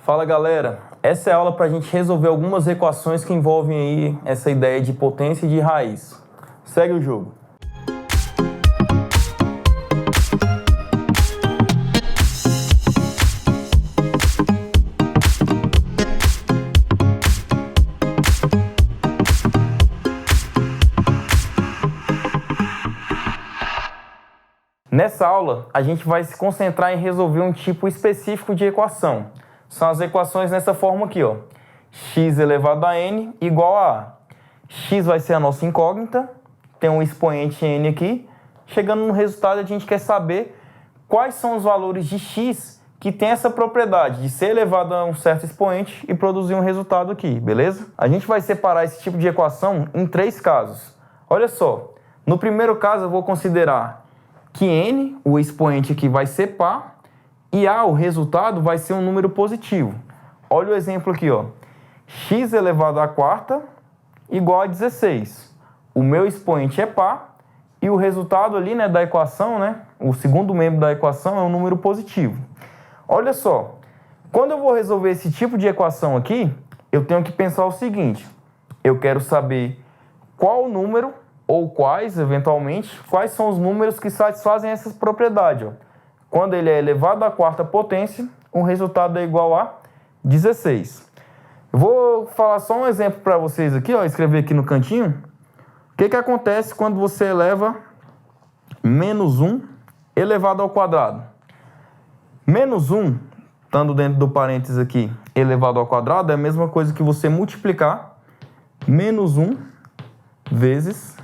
Fala galera, essa é a aula para a gente resolver algumas equações que envolvem aí essa ideia de potência e de raiz. Segue o jogo. Nessa aula, a gente vai se concentrar em resolver um tipo específico de equação. São as equações nessa forma aqui, ó. X elevado a n igual a A. X vai ser a nossa incógnita, tem um expoente n aqui. Chegando no resultado, a gente quer saber quais são os valores de x que tem essa propriedade de ser elevado a um certo expoente e produzir um resultado aqui, beleza? A gente vai separar esse tipo de equação em 3 casos. Olha só, no primeiro caso eu vou considerar que n, o expoente aqui, vai ser par, e A, o resultado, vai ser um número positivo. Olha o exemplo aqui, ó. X elevado à quarta igual a 16. O meu expoente é par, e o resultado ali, né, da equação, né, o segundo membro da equação é um número positivo. Olha só, quando eu vou resolver esse tipo de equação aqui, eu tenho que pensar o seguinte: eu quero saber qual número, ou quais, eventualmente, quais são os números que satisfazem essa propriedade, ó. Quando ele é elevado à quarta potência, o resultado é igual a 16. Eu vou falar só um exemplo para vocês aqui, ó, escrever aqui no cantinho. O que acontece quando você eleva menos 1 elevado ao quadrado? Menos 1, estando dentro do parênteses aqui, elevado ao quadrado, é a mesma coisa que você multiplicar menos 1 vezes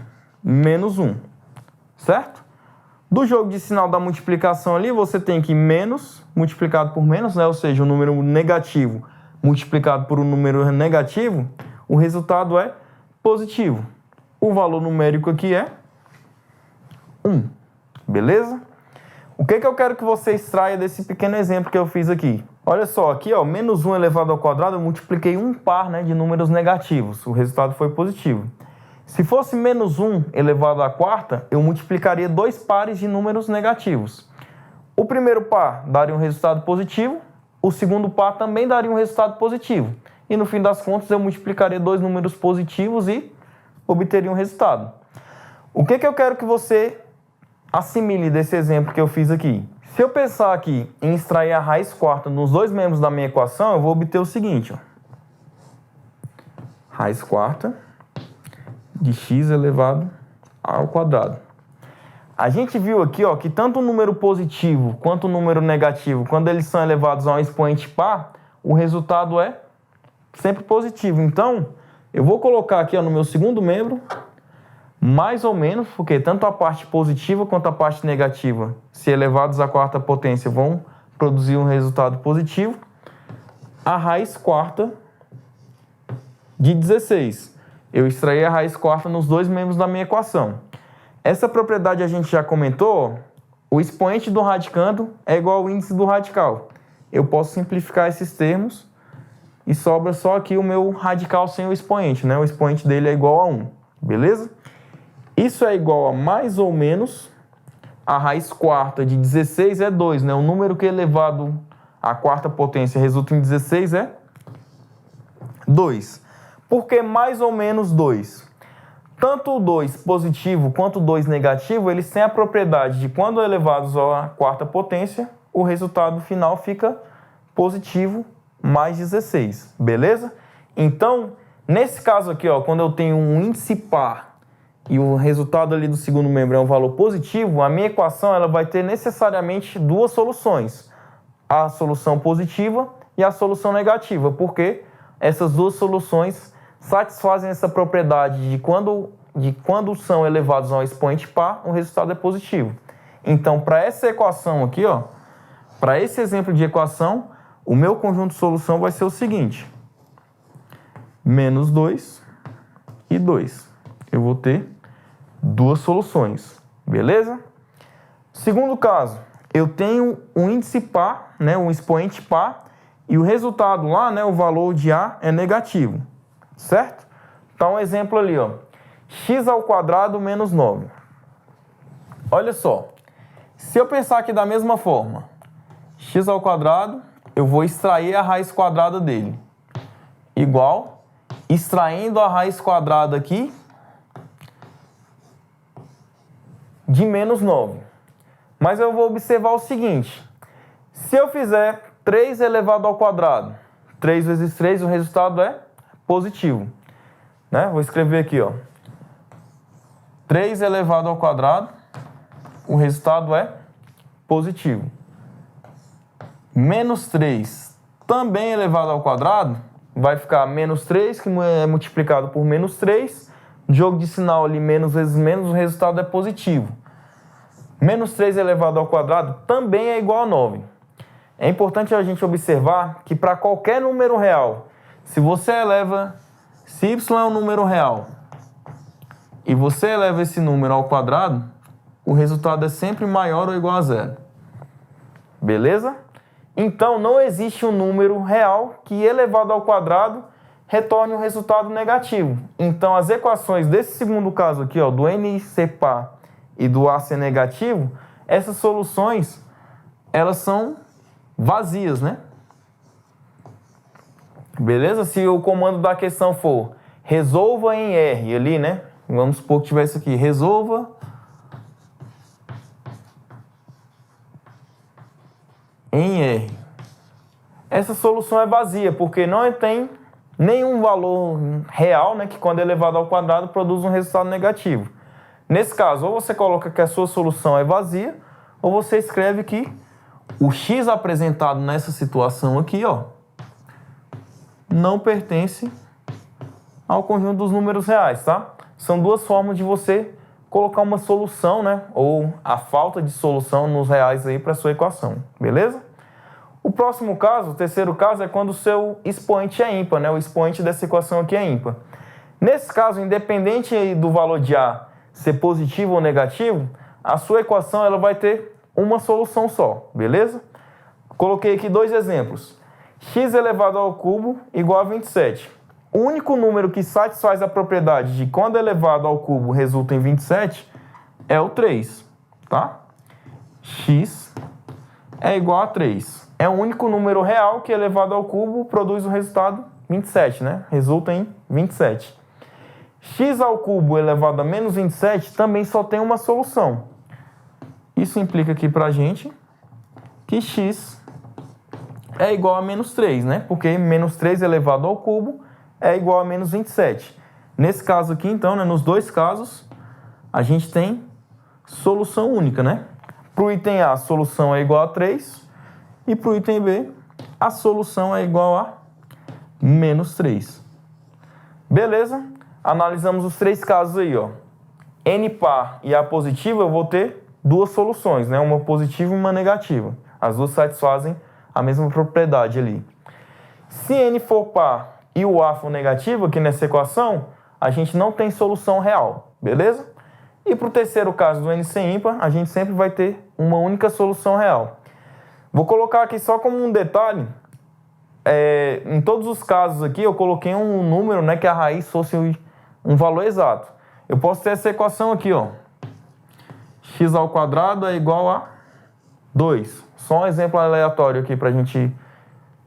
menos 1, certo? Do jogo de sinal da multiplicação ali, você tem que menos multiplicado por menos, né? Ou seja, o número negativo multiplicado por um número negativo, o resultado é positivo. O valor numérico aqui é 1, beleza? O que eu quero que você extraia desse pequeno exemplo que eu fiz aqui? Olha só, aqui, ó, menos 1 elevado ao quadrado, eu multipliquei um par, né, de números negativos. O resultado foi positivo. Se fosse menos 1 elevado à quarta, eu multiplicaria 2 pares de números negativos. O primeiro par daria um resultado positivo, o segundo par também daria um resultado positivo. E no fim das contas, eu multiplicaria 2 números positivos e obteria um resultado. O que eu quero que você assimile desse exemplo que eu fiz aqui? Se eu pensar aqui em extrair a raiz quarta nos 2 membros da minha equação, eu vou obter o seguinte, ó. Raiz quarta de x elevado ao quadrado. A gente viu aqui, ó, que tanto o número positivo quanto o número negativo, quando eles são elevados a um expoente par, o resultado é sempre positivo. Então, eu vou colocar aqui, ó, no meu segundo membro, mais ou menos, porque tanto a parte positiva quanto a parte negativa, se elevados à quarta potência, vão produzir um resultado positivo, a raiz quarta de 16. Eu extraí a raiz quarta nos 2 membros da minha equação. Essa propriedade a gente já comentou, o expoente do radicando é igual ao índice do radical. Eu posso simplificar esses termos e sobra só aqui o meu radical sem o expoente, né? O expoente dele é igual a 1, beleza? Isso é igual a mais ou menos a raiz quarta de 16 é 2, né? O número que elevado à quarta potência resulta em 16 é 2. Por que mais ou menos 2? Tanto o 2 positivo quanto o 2 negativo, eles têm a propriedade de, quando elevados à quarta potência, o resultado final fica positivo mais 16, beleza? Então, nesse caso aqui, ó, quando eu tenho um índice par e o resultado ali do segundo membro é um valor positivo, a minha equação ela vai ter necessariamente 2 soluções. A solução positiva e a solução negativa, porque essas 2 soluções satisfazem essa propriedade de quando são elevados a um expoente par, o resultado é positivo. Então, para essa equação aqui, ó, para esse exemplo de equação, o meu conjunto de solução vai ser o seguinte: menos 2 e 2. Eu vou ter 2 soluções, beleza? Segundo caso, eu tenho um índice par, né, um expoente par, e o resultado lá, né, o valor de A é negativo. Certo? Então, um exemplo ali, ó. X ao quadrado menos 9. Olha só. Se eu pensar aqui da mesma forma, x ao quadrado eu vou extrair a raiz quadrada dele. Igual, extraindo a raiz quadrada aqui de menos 9. Mas eu vou observar o seguinte. Se eu fizer 3 elevado ao quadrado, 3 vezes 3, o resultado é positivo. Né? Vou escrever aqui, ó. 3 elevado ao quadrado, o resultado é positivo. Menos 3 também elevado ao quadrado, vai ficar menos 3, que é multiplicado por menos 3. Jogo de sinal ali, menos vezes menos, o resultado é positivo. Menos 3 elevado ao quadrado também é igual a 9. É importante a gente observar que para qualquer número real, se y é um número real, e você eleva esse número ao quadrado, o resultado é sempre maior ou igual a zero. Beleza? Então, não existe um número real que, elevado ao quadrado, retorne um resultado negativo. Então, as equações desse segundo caso aqui, ó, do n ser par e do a ser negativo, essas soluções, elas são vazias, né? Beleza? Se o comando da questão for resolva em R ali, né? Vamos supor que tivesse aqui, resolva em R. Essa solução é vazia, porque não tem nenhum valor real, né, que quando elevado ao quadrado produz um resultado negativo. Nesse caso, ou você coloca que a sua solução é vazia, ou você escreve que o x apresentado nessa situação aqui, ó, não pertence ao conjunto dos números reais, tá? São duas formas de você colocar uma solução, né, ou a falta de solução nos reais aí para sua equação, beleza? O próximo caso, o terceiro caso, é quando o seu expoente é ímpar, né? O expoente dessa equação aqui é ímpar. Nesse caso, independente aí do valor de A ser positivo ou negativo, a sua equação ela vai ter uma solução só, beleza? Coloquei aqui dois exemplos. X elevado ao cubo igual a 27. O único número que satisfaz a propriedade de quando elevado ao cubo resulta em 27 é o 3, tá? X é igual a 3. É o único número real que elevado ao cubo produz o resultado 27, né? Resulta em 27. X ao cubo elevado a menos 27 também só tem uma solução. Isso implica aqui pra gente que x é igual a menos 3, né? Porque menos 3 elevado ao cubo é igual a menos 27. Nesse caso aqui, então, né, nos dois casos, a gente tem solução única, né? Para o item A, a solução é igual a 3. E para o item B, a solução é igual a menos 3. Beleza? Analisamos os três casos aí, ó. N par e A positiva, eu vou ter duas soluções, né? Uma positiva e uma negativa. As duas satisfazem a mesma propriedade ali. Se N for par e o A for negativo, aqui nessa equação, a gente não tem solução real, beleza? E para o terceiro caso do N ser ímpar, a gente sempre vai ter uma única solução real. Vou colocar aqui só como um detalhe, em todos os casos aqui eu coloquei um número, né, que a raiz fosse um valor exato. Eu posso ter essa equação aqui, ó. X ao quadrado é igual a 2. Só um exemplo aleatório aqui para a gente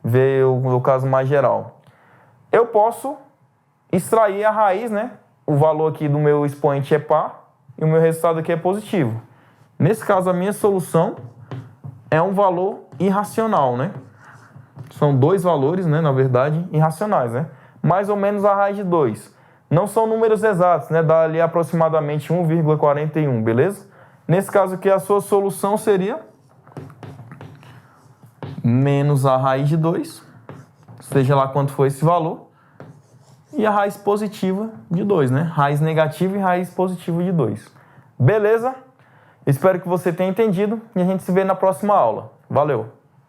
ver o caso mais geral. Eu posso extrair a raiz, né? O valor aqui do meu expoente é par e o meu resultado aqui é positivo. Nesse caso, a minha solução é um valor irracional, né? São dois valores, né, na verdade, irracionais, né? Mais ou menos a raiz de 2. Não são números exatos, né? Dá ali aproximadamente 1,41, beleza? Nesse caso aqui, a sua solução seria menos a raiz de 2, seja lá quanto for esse valor, e a raiz positiva de 2, né? Raiz negativa e raiz positiva de 2. Beleza? Espero que você tenha entendido e a gente se vê na próxima aula. Valeu!